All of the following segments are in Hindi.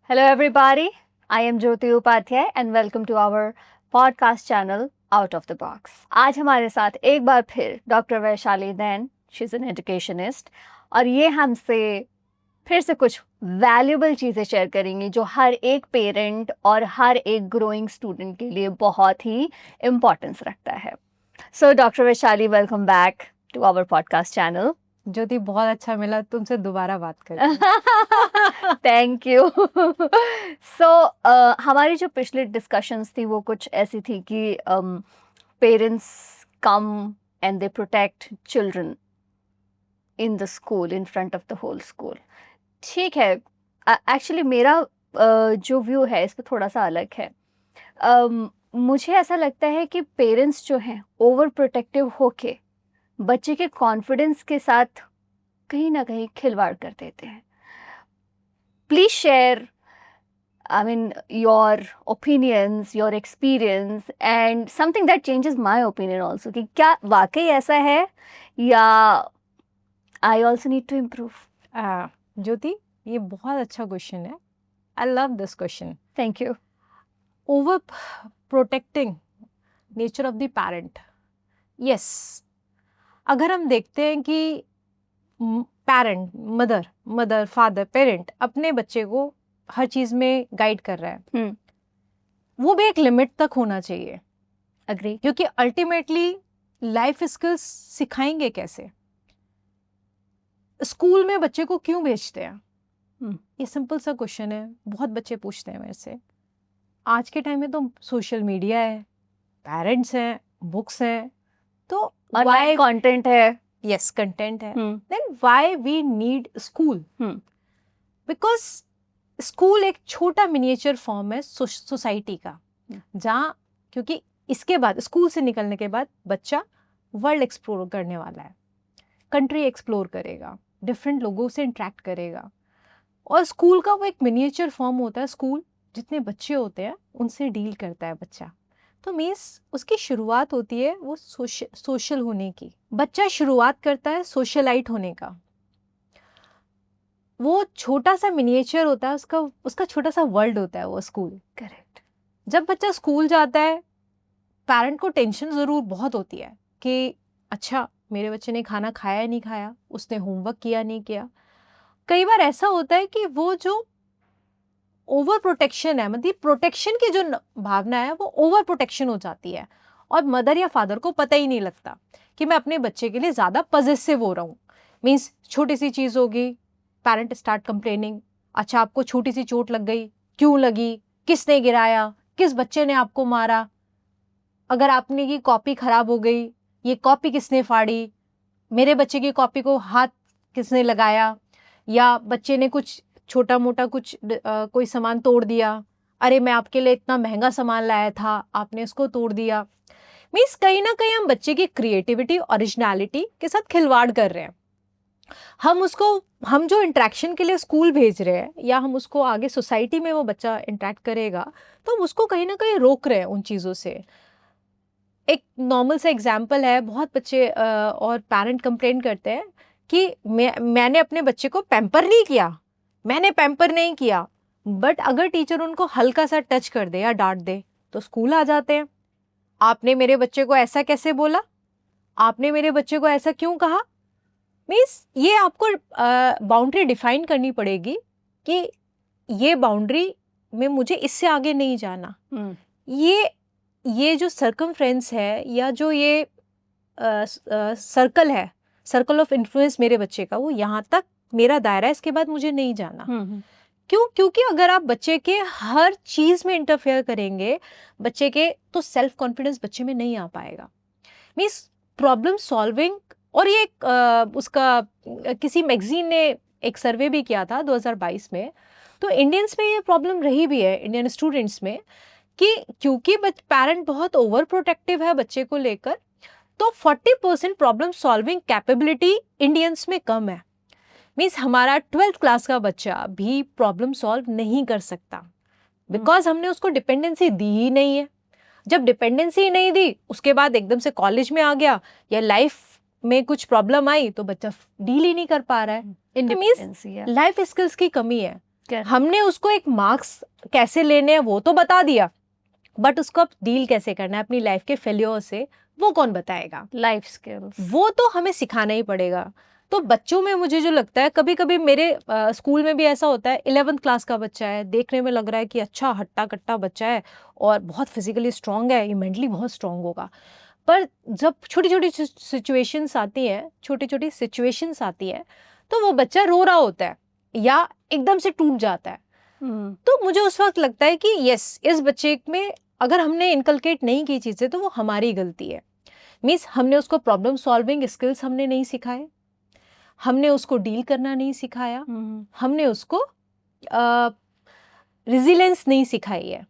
Hello, everybody. I am Jyoti Upadhyay and welcome to our podcast channel Out of the Box. आज हमारे साथ एक बार फिर doctor Vaishali Nain, she is an educationist, और ये हमसे फिर से कुछ वैल्यूबल चीज़ें शेयर करेंगी जो हर एक पेरेंट और हर एक ग्रोइंग स्टूडेंट के लिए बहुत ही इम्पोर्टेंस रखता है. So doctor Vaishali, welcome back to our podcast channel. Jyoti, बहुत अच्छा मिला तुमसे दोबारा बात करके. Thank you. सो हमारी जो पिछली डिस्कशंस थी वो कुछ ऐसी थी कि parents come and they protect children in the school, in front of the whole school. ठीक है, एक्चुअली मेरा जो व्यू है इस पर थोड़ा सा अलग है. मुझे ऐसा लगता है कि पेरेंट्स जो हैं ओवर प्रोटेक्टिव होके बच्चे के कॉन्फिडेंस के साथ कहीं ना कहीं खिलवाड़ कर देते हैं. Please share, I mean, your opinions, your experience, and something that changes my opinion also. कि क्या वाकई ऐसा है या I also need to improve? ज्योति, ये बहुत अच्छा क्वेश्चन है. I love this question. Thank you. Over protecting nature of the parent. Yes, अगर हम देखते हैं कि पेरेंट, मदर फादर, पेरेंट अपने बच्चे को हर चीज में गाइड कर रहा है, वो भी एक लिमिट तक होना चाहिए. Agree. क्योंकि अल्टीमेटली लाइफ स्किल्स सिखाएंगे कैसे? स्कूल में बच्चे को क्यों भेजते हैं? ये सिंपल सा क्वेश्चन है, बहुत बच्चे पूछते हैं मेरे से. आज के टाइम में तो सोशल मीडिया है, पेरेंट्स हैं, बुक्स हैं, तो Online content है. यस, कंटेंट है. Then why we need school? Because school एक छोटा मिनिएचर फॉर्म है सोसाइटी का, जहाँ, क्योंकि इसके बाद स्कूल से निकलने के बाद बच्चा वर्ल्ड एक्सप्लोर करने वाला है, कंट्री एक्सप्लोर करेगा, डिफरेंट लोगों से इंटरेक्ट करेगा. और स्कूल का वो एक मिनिएचर फॉर्म होता है. स्कूल जितने बच्चे होते हैं उनसे डील करता है बच्चा. तो मीन्स उसकी शुरुआत होती है वो सोशल होने की. बच्चा शुरुआत करता है सोशलाइट होने का. वो छोटा सा मिनिएचर होता है, उसका छोटा सा वर्ल्ड होता है वो स्कूल. करेक्ट. जब बच्चा स्कूल जाता है, पेरेंट को टेंशन ज़रूर बहुत होती है कि अच्छा, मेरे बच्चे ने खाना खाया नहीं खाया, उसने होमवर्क किया नहीं किया. कई बार ऐसा होता है कि वो जो ओवर प्रोटेक्शन है, मतलब प्रोटेक्शन की जो भावना है वो ओवर प्रोटेक्शन हो जाती है, और मदर या फादर को पता ही नहीं लगता कि मैं अपने बच्चे के लिए ज़्यादा पॉजेसिव हो रहा हूँ. मीन्स छोटी सी चीज़ होगी, पेरेंट स्टार्ट कंप्लेनिंग. अच्छा, आपको छोटी सी चोट लग गई, क्यों लगी, किसने गिराया, किस बच्चे ने आपको मारा, अगर आपने की कॉपी खराब हो गई, ये कॉपी किसने फाड़ी, मेरे बच्चे की कॉपी को हाथ किसने लगाया, या बच्चे ने कुछ छोटा मोटा कुछ कोई सामान तोड़ दिया, अरे मैं आपके लिए इतना महंगा सामान लाया था, आपने उसको तोड़ दिया. मीन्स कहीं ना कहीं हम बच्चे की क्रिएटिविटी, ओरिजिनलिटी के साथ खिलवाड़ कर रहे हैं. हम जो इंटरेक्शन के लिए स्कूल भेज रहे हैं, या हम उसको आगे सोसाइटी में वो बच्चा इंटरेक्ट करेगा, तो हम उसको कहीं ना कहीं रोक रहे हैं उन चीज़ों से. एक नॉर्मल सा एग्जाम्पल है, बहुत बच्चे और पेरेंट कंप्लेन करते हैं कि मैंने अपने बच्चे को पैम्पर नहीं किया, मैंने पैम्पर नहीं किया. बट अगर टीचर उनको हल्का सा टच कर दे या डांट दे तो स्कूल आ जाते हैं. आपने मेरे बच्चे को ऐसा कैसे बोला, आपने मेरे बच्चे को ऐसा क्यों कहा. मीन्स ये आपको बाउंड्री डिफाइन करनी पड़ेगी कि ये बाउंड्री में मुझे इससे आगे नहीं जाना. ये जो सर्कमफ्रेंस है, या जो ये सर्कल है, सर्कल ऑफ इन्फ्लुएंस मेरे बच्चे का, वो यहाँ तक मेरा दायरा है, इसके बाद मुझे नहीं जाना. क्यों? क्योंकि अगर आप बच्चे के हर चीज़ में इंटरफेयर करेंगे, बच्चे के तो सेल्फ कॉन्फिडेंस बच्चे में नहीं आ पाएगा. Means problem solving. और ये उसका किसी मैगजीन ने एक सर्वे भी किया था 2022 में. तो इंडियंस में ये प्रॉब्लम रही भी है, इंडियन स्टूडेंट्स में, कि क्योंकि पेरेंट बहुत ओवर प्रोटेक्टिव है बच्चे को लेकर, तो 40% प्रॉब्लम सॉल्विंग कैपेबिलिटी इंडियंस में कम है. मीन्स हमारा 12th क्लास का बच्चा भी प्रॉब्लम सॉल्व नहीं कर सकता, बिकॉज हमने उसको डिपेंडेंसी दी ही नहीं है. जब डिपेंडेंसी नहीं दी, उसके बाद एकदम से कॉलेज में आ गया या लाइफ में कुछ प्रॉब्लम आई तो बच्चा डील ही नहीं कर पा रहा है. मीन्स लाइफ स्किल्स की कमी है. Correct. हमने उसको एक मार्क्स कैसे लेने हैं वो तो बता दिया, बट उसको अब डील कैसे करना है अपनी लाइफ के फेल्योर से वो कौन बताएगा? Life skills. वो तो हमें सिखाना ही पड़ेगा। तो बच्चों में मुझे जो लगता है, कभी कभी मेरे स्कूल में भी ऐसा होता है, 11th क्लास का बच्चा है, देखने में लग रहा है कि अच्छा हट्टा कट्टा बच्चा है और बहुत फिजिकली स्ट्रांग है, ये मेंटली बहुत स्ट्रांग होगा, पर जब छोटी छोटी सिचुएशंस आती हैं, छोटी छोटी सिचुएशंस आती है, तो वो बच्चा रो रहा होता है या एकदम से टूट जाता है। तो मुझे उस वक्त लगता है कि यस, इस बच्चे में अगर हमने इनकलकेट नहीं की चीजें तो वो हमारी गलती है। मीन्स हमने उसको प्रॉब्लम सॉल्विंग स्किल्स हमने नहीं सिखाए, हमने उसको डील करना नहीं सिखाया, हमने उसको रेजिलियंस नहीं सिखाई है,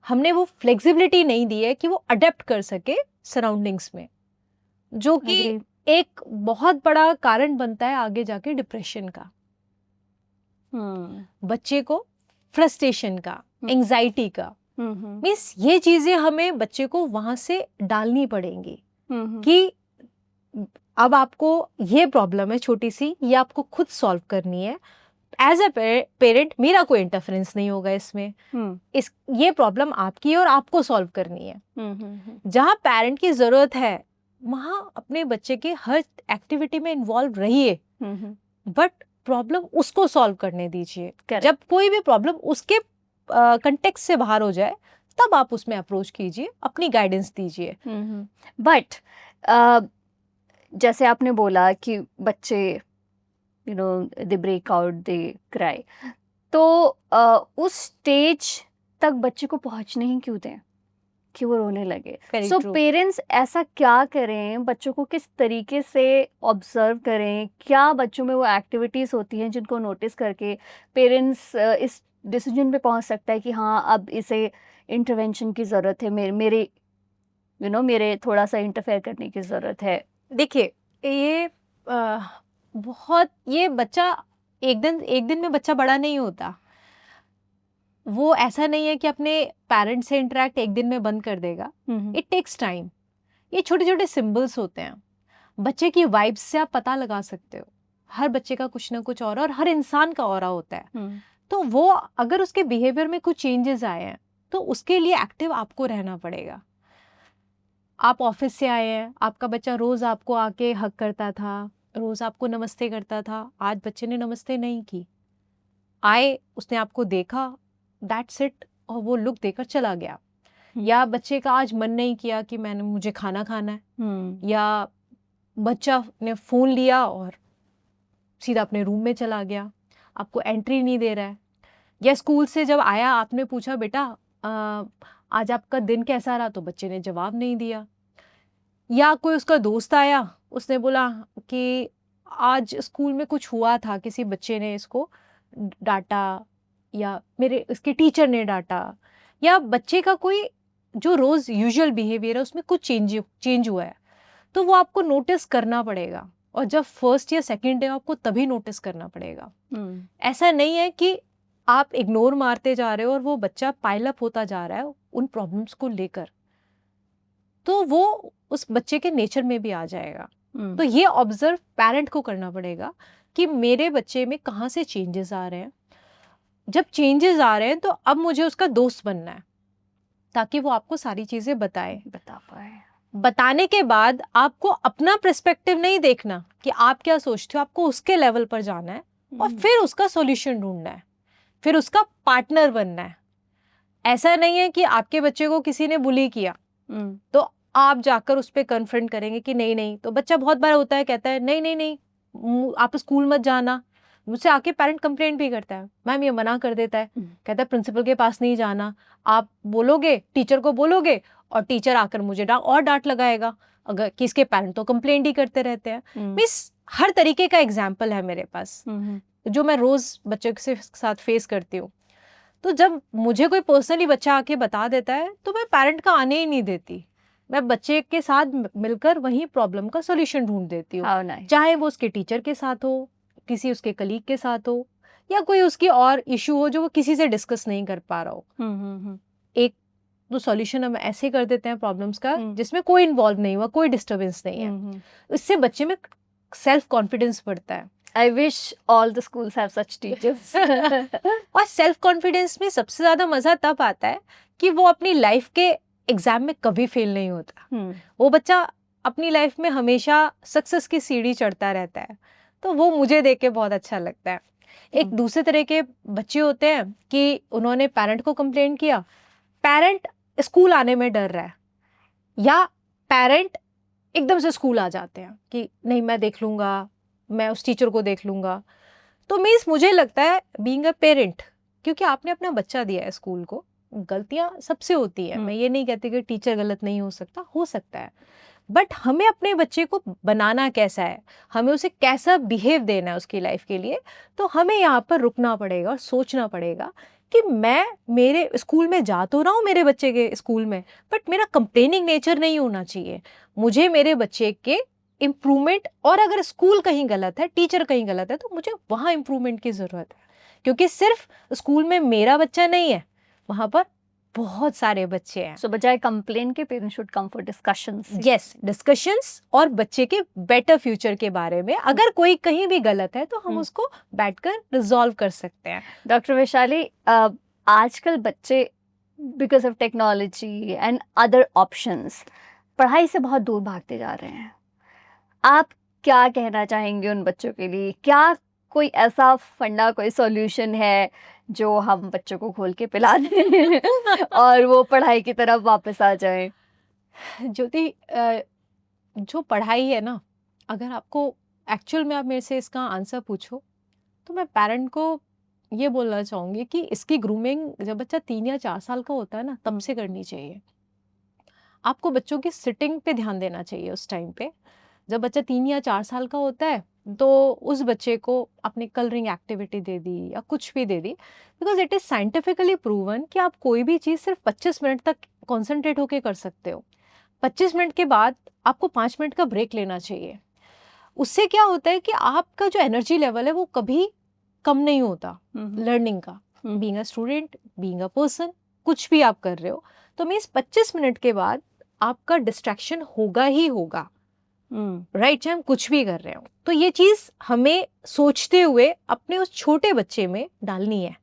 हमने वो फ्लेक्सिबिलिटी नहीं दी है कि वो अडेप्ट कर सके सराउंडिंग्स में, जो कि एक बहुत बड़ा कारण बनता है आगे जाके डिप्रेशन का, बच्चे को फ्रस्ट्रेशन का, एंजाइटी का। मीन्स ये चीजें हमें बच्चे को वहां से डालनी पड़ेंगी कि अब आपको ये प्रॉब्लम है छोटी सी, ये आपको खुद सॉल्व करनी है। एज अ पेरेंट मेरा कोई इंटरफेरेंस नहीं होगा इसमें, ये प्रॉब्लम आपकी है और आपको सॉल्व करनी है। जहाँ पेरेंट की जरूरत है वहां अपने बच्चे के हर एक्टिविटी में इन्वॉल्व रहिए, बट प्रॉब्लम उसको सॉल्व करने दीजिए। जब कोई भी प्रॉब्लम उसके कंटेक्स्ट से बाहर हो जाए तब आप उसमें अप्रोच कीजिए, अपनी गाइडेंस दीजिए। बट जैसे आपने बोला कि बच्चे they break out, they cry, तो उस स्टेज तक बच्चे को पहुंचने ही क्यों दें कि वो रोने लगे? सो पेरेंट्स ऐसा क्या करें, बच्चों को किस तरीके से ऑब्जर्व करें, क्या बच्चों में वो एक्टिविटीज़ होती हैं जिनको नोटिस करके पेरेंट्स इस डिसीजन पे पहुंच सकता है कि हाँ अब इसे इंटरवेंशन की ज़रूरत है, मेरे थोड़ा सा इंटरफेयर करने की ज़रूरत है? देखिए, ये ये बच्चा एक दिन में बच्चा बड़ा नहीं होता। वो ऐसा नहीं है कि अपने पेरेंट्स से इंटरेक्ट एक दिन में बंद कर देगा। It takes time. ये छोटे छोटे सिंबल्स होते हैं, बच्चे की वाइब्स से आप पता लगा सकते हो। हर बच्चे का कुछ ना कुछ और हर इंसान का ऑरा होता है। तो वो अगर उसके बिहेवियर में कुछ चेंजेस आए हैं तो उसके लिए एक्टिव आपको रहना पड़ेगा। आप ऑफिस से आए हैं, आपका बच्चा रोज आपको आके हक करता था, रोज आपको नमस्ते करता था, आज बच्चे ने नमस्ते नहीं की, आए उसने आपको देखा, दैट्स इट, और वो लुक देकर चला गया। या बच्चे का आज मन नहीं किया कि मुझे खाना खाना है, या बच्चा ने फोन लिया और सीधा अपने रूम में चला गया, आपको एंट्री नहीं दे रहा है। या स्कूल से जब आया आपने पूछा बेटा आज आपका दिन कैसा रहा, तो बच्चे ने जवाब नहीं दिया। या कोई उसका दोस्त आया, उसने बोला कि आज स्कूल में कुछ हुआ था, किसी बच्चे ने इसको डांटा या इसके टीचर ने डांटा, या बच्चे का कोई जो रोज यूजुअल बिहेवियर है उसमें कुछ चेंज हुआ है, तो वो आपको नोटिस करना पड़ेगा। और जब फर्स्ट या सेकंड डे आपको तभी नोटिस करना पड़ेगा। ऐसा नहीं है कि आप इग्नोर मारते जा रहे हो और वो बच्चा पाइल अप होता जा रहा है उन प्रॉब्लम्स को लेकर, तो वो उस बच्चे के नेचर में भी आ जाएगा। तो ये ऑब्जर्व पेरेंट को करना पड़ेगा कि मेरे बच्चे में कहाँ से चेंजेस आ रहे हैं। जब चेंजेस आ रहे हैं तो अब मुझे उसका दोस्त बनना है, ताकि वो आपको सारी चीजें बता पाए। बताने के बाद आपको अपना पर्सपेक्टिव नहीं देखना कि आप क्या सोचते हो, आपको उसके लेवल पर जाना है और फिर उसका सॉल्यूशन ढूंढना है, फिर उसका पार्टनर बनना है। ऐसा नहीं है कि आपके बच्चे को किसी ने बुली किया तो आप जाकर उस पर कन्फ्रंट करेंगे कि नहीं। तो बच्चा बहुत बार होता है, कहता है नहीं आप स्कूल मत जाना। मुझसे आके पेरेंट कंप्लेंट भी करता है, मैम ये मना कर देता है, कहता है प्रिंसिपल के पास नहीं जाना, आप बोलोगे टीचर को बोलोगे और टीचर आकर मुझे डांट लगाएगा, अगर किसके पेरेंट तो कंप्लेंट ही करते रहते हैं। मिस हर तरीके का एग्जाम्पल है मेरे पास जो मैं रोज बच्चों के साथ फेस करती हूँ। तो जब मुझे कोई पर्सनली बच्चा आके बता देता है तो मैं पेरेंट का आने ही नहीं देती, मैं बच्चे के साथ मिलकर वही प्रॉब्लम का सॉल्यूशन ढूंढ देती हूँ। चाहे वो उसके टीचर के साथ हो, किसी उसके कलीग के साथ हो, या कोई उसकी और इशू हो जो वो किसी से डिस्कस नहीं कर पा रहा हो। एक तो सॉल्यूशन हम ऐसे कर देते हैं प्रॉब्लम्स का जिसमें कोई इन्वॉल्व नहीं हुआ, कोई डिस्टर्बेंस नहीं है। इससे बच्चे में सेल्फ कॉन्फिडेंस बढ़ता है। I wish all the schools have such teachers. और सेल्फ कॉन्फिडेंस में सबसे ज्यादा मजा तब आता है कि वो अपनी लाइफ के एग्जाम में कभी फेल नहीं होता। वो बच्चा अपनी लाइफ में हमेशा सक्सेस की सीढ़ी चढ़ता रहता है, तो वो मुझे देख के बहुत अच्छा लगता है। एक दूसरे तरह के बच्चे होते हैं कि उन्होंने पेरेंट को कंप्लेंट किया, पेरेंट स्कूल आने में डर रहा है, या पेरेंट एकदम से स्कूल आ जाते हैं कि नहीं मैं देख लूंगा, मैं उस टीचर को देख लूंगा। तो मीन्स मुझे लगता है बीइंग अ पेरेंट, क्योंकि आपने अपना बच्चा दिया है स्कूल को, गलतियां सबसे होती है, मैं ये नहीं कहती कि टीचर गलत नहीं हो सकता है, बट हमें अपने बच्चे को बनाना कैसा है, हमें उसे कैसा बिहेव देना है उसकी लाइफ के लिए, तो हमें यहाँ पर रुकना पड़ेगा और सोचना पड़ेगा कि मैं मेरे स्कूल में जा तो रहा हूँ मेरे बच्चे के स्कूल में, बट मेरा कंप्लेनिंग नेचर नहीं होना चाहिए। मुझे मेरे बच्चे के इम्प्रूवमेंट, और अगर स्कूल कहीं गलत है, टीचर कहीं गलत है, तो मुझे वहाँ इम्प्रूवमेंट की ज़रूरत है, क्योंकि सिर्फ स्कूल में मेरा बच्चा नहीं है, वहाँ पर बहुत सारे बच्चे हैं। सो बजाय कंप्लेन के parents should come for discussions. Yes, discussions और बच्चे के बेटर फ्यूचर के बारे में, अगर कोई कहीं भी गलत है तो हम उसको बैठकर रिजॉल्व कर सकते हैं। डॉक्टर वैशाली, आजकल बच्चे because of technology and other options पढ़ाई से बहुत दूर भागते जा रहे हैं। आप क्या कहना चाहेंगे उन बच्चों के लिए? क्या कोई ऐसा फंडा, कोई सॉल्यूशन है जो हम बच्चों को खोल के पिला दें और वो पढ़ाई की तरफ वापस आ जाएं? ज्योति, जो पढ़ाई है ना, अगर आपको एक्चुअल में आप मेरे से इसका आंसर पूछो तो मैं पेरेंट को ये बोलना चाहूँगी कि इसकी ग्रूमिंग जब बच्चा 3 या 4 साल का होता है ना, तब से करनी चाहिए। आपको बच्चों की सिटिंग पे ध्यान देना चाहिए उस टाइम पे। जब बच्चा 3 या 4 साल का होता है तो उस बच्चे को आपने कलरिंग एक्टिविटी दे दी या कुछ भी दे दी, because it is scientifically proven कि आप कोई भी चीज़ सिर्फ 25 मिनट तक कॉन्सेंट्रेट होकर कर सकते हो। 25 मिनट के बाद आपको 5 मिनट का ब्रेक लेना चाहिए। उससे क्या होता है कि आपका जो एनर्जी लेवल है वो कभी कम नहीं होता लर्निंग का। Being a student, being a person, कुछ भी आप कर रहे हो, तो मीन्स 25 मिनट के बाद आपका डिस्ट्रैक्शन होगा ही होगा, राइट? चाहे हम कुछ भी कर रहे हो। तो ये चीज़ हमें सोचते हुए अपने उस छोटे बच्चे में डालनी है।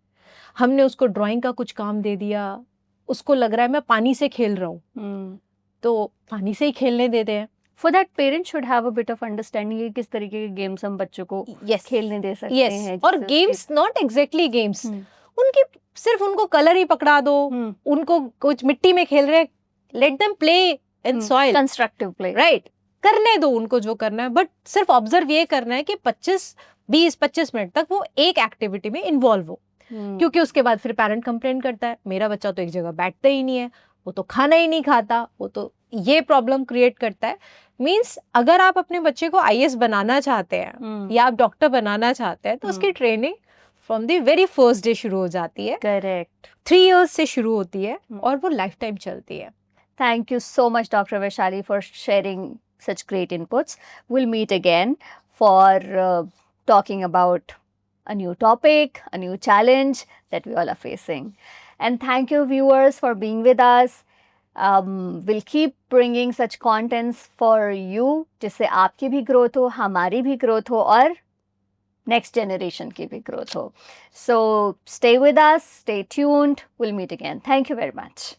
हमने उसको ड्राइंग का कुछ काम दे दिया, उसको लग रहा है मैं पानी से खेल रहा हूँ, तो पानी से ही खेलने देते हैं। For that parents should have a bit of understanding कि किस तरीके के गेम्स हम बच्चों को खेलने दे सकते हैं। और गेम्स नॉट एग्जैक्टली गेम्स, उनकी सिर्फ उनको कलर ही पकड़ा दो, उनको कुछ मिट्टी में खेल रहे, let them play in soil, constructive play, right? करने दो उनको जो करना है, बट सिर्फ ऑब्जर्व ये करना है कि 20-25 मिनट तक वो एक एक्टिविटी में इन्वॉल्व हो, क्योंकि उसके बाद फिर पेरेंट कंप्लेंट करता है मेरा बच्चा तो एक जगह बैठता ही नहीं है, वो तो खाना ही नहीं खाता, वो तो ये प्रॉब्लम क्रिएट करता है। मीन्स अगर आप अपने बच्चे को IAS बनाना चाहते हैं या आप डॉक्टर बनाना चाहते हैं, तो उसकी training from the very first day शुरू हो जाती है। करेक्ट। 3 years से शुरू होती है और वो लाइफ टाइम चलती है। Thank you so much, Dr. Vaishali, for sharing such great inputs. We'll meet again for talking about a new topic, a new challenge that we all are facing. And thank you, viewers, for being with us. We'll keep bringing such contents for you, जिससे आपकी भी growth हो, हमारी भी growth हो और next generation की भी growth हो. So stay with us, stay tuned. We'll meet again. Thank you very much.